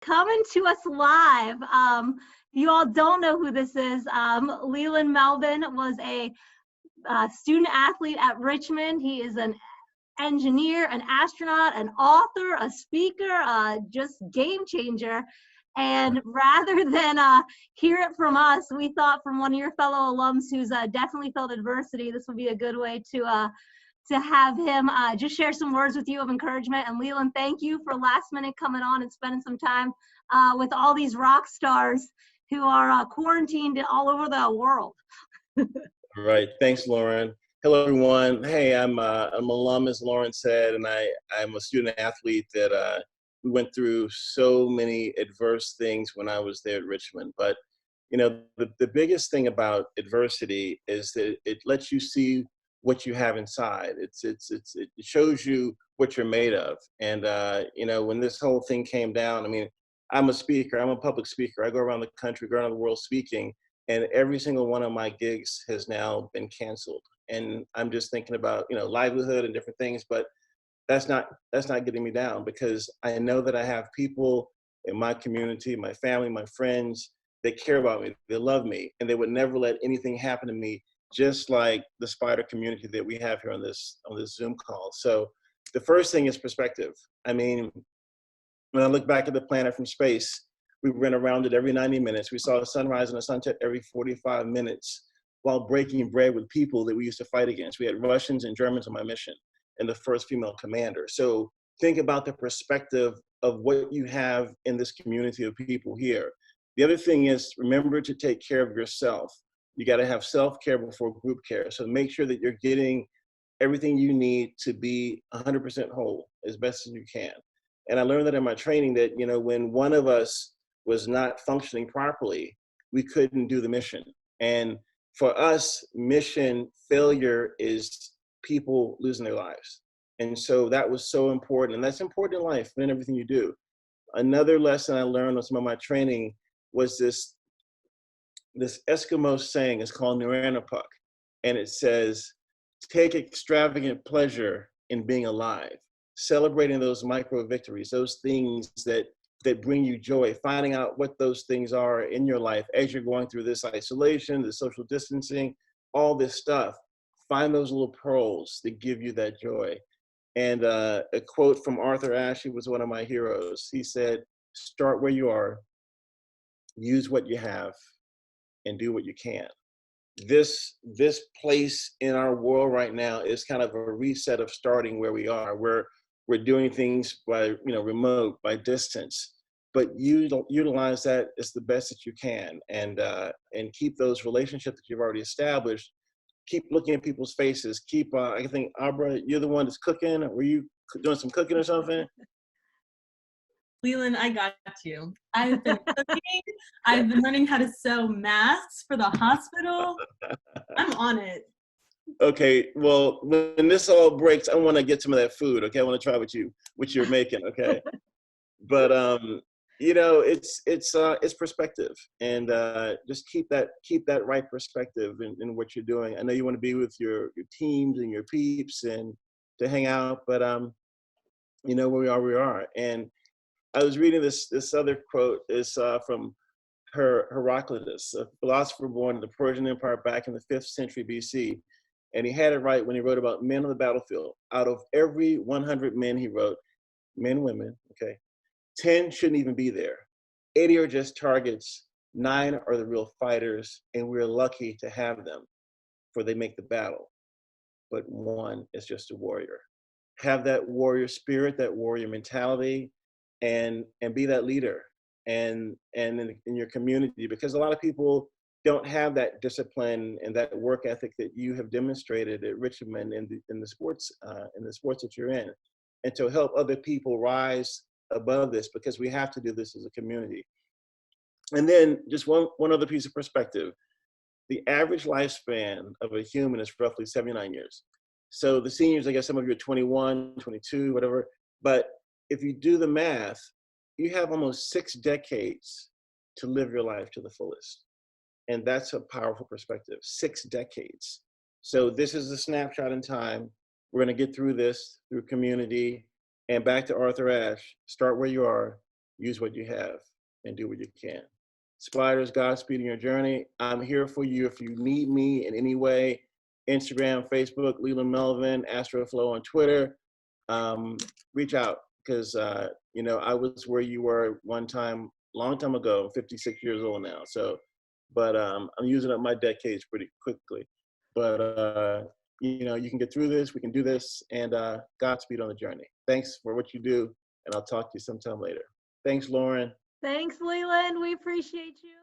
Coming to us live. If you all don't know who this is, Leland Melvin was a student athlete at Richmond. He is an engineer, an astronaut, an author, a speaker, just game changer. And rather than hear it from us, we thought from one of your fellow alums who's definitely felt adversity, this would be a good way to have him just share some words with you of encouragement. And Leland, thank you for last minute coming on and spending some time with all these rock stars who are quarantined all over the world. All right, thanks, Lauren. Hello, everyone. Hey, I'm alum, as Lauren said, and I'm a student athlete that we went through so many adverse things when I was there at Richmond. But, you know, the biggest thing about adversity is that it lets you see what you have inside. It shows you what you're made of. And, you know, when this whole thing came down, I mean, I'm a speaker, I'm a public speaker. I go around the country, go around the world speaking, and every single one of my gigs has now been canceled. And I'm just thinking about, you know, livelihood and different things, but that's not getting me down, because I know that I have people in my community, my family, my friends, they care about me, they love me, and they would never let anything happen to me, just like the spider community that we have here on this Zoom call. So the first thing is perspective. I mean, when I look back at the planet from space, we ran around it every 90 minutes. We saw a sunrise and a sunset every 45 minutes while breaking bread with people that we used to fight against. We had Russians and Germans on my mission, and the first female commander. So think about the perspective of what you have in this community of people here. The other thing is, remember to take care of yourself. You got to have self-care before group care. So make sure that you're getting everything you need to be 100% whole as best as you can. And I learned that in my training that, you know, when one of us was not functioning properly, we couldn't do the mission. And for us, mission failure is people losing their lives. And so that was so important. And that's important in life and in everything you do. Another lesson I learned on some of my training was this Eskimo saying. It's called Nuranapuk. And it says, take extravagant pleasure in being alive, celebrating those micro victories, those things that bring you joy, finding out what those things are in your life as you're going through this isolation, the social distancing, all this stuff. Find those little pearls that give you that joy. And a quote from Arthur Ashe, who was one of my heroes. He said, start where you are, use what you have, and do what you can. This place in our world right now is kind of a reset of starting where we are. We're doing things by, you know, remote, by distance, but you don't utilize that as the best that you can, and keep those relationships that you've already established. Keep looking at people's faces. Keep, I think, Abra, you're the one that's cooking. Were you doing some cooking or something? Leland, I got you. I've been cooking. I've been learning how to sew masks for the hospital. I'm on it. Okay, well, when this all breaks, I want to get some of that food. Okay, I want to try what you're making. Okay, but you know, it's perspective, and just keep that right perspective in what you're doing. I know you want to be with your teams and your peeps and to hang out, but you know, where we are. And I was reading this other quote is from Heraclitus, a philosopher born in the Persian Empire back in the 5th century BC. And he had it right when he wrote about men on the battlefield. Out of every 100 men, he wrote, men, women, okay, 10 shouldn't even be there. 80 are just targets, 9 are the real fighters, and we're lucky to have them, for they make the battle. But 1 is just a warrior. Have that warrior spirit, that warrior mentality, and be that leader and in your community, because a lot of people don't have that discipline and that work ethic that you have demonstrated at Richmond in the sports that you're in, and to help other people rise above this, because we have to do this as a community. And then just one other piece of perspective. The average lifespan of a human is roughly 79 years. So the seniors, I guess some of you are 21, 22, whatever, but if you do the math, you have almost 6 decades to live your life to the fullest. And that's a powerful perspective, 6 decades. So this is a snapshot in time. We're gonna get through this through community. And back to Arthur Ashe, start where you are, use what you have and do what you can. Spiders, Godspeed in your journey. I'm here for you if you need me in any way. Instagram, Facebook, Leland Melvin, Astroflow on Twitter. Reach out because, you know, I was where you were one time, long time ago. I'm 56 years old now. So, but I'm using up my decades pretty quickly. But, you know, you can get through this. We can do this. And Godspeed on the journey. Thanks for what you do. And I'll talk to you sometime later. Thanks, Lauren. Thanks, Leland. We appreciate you.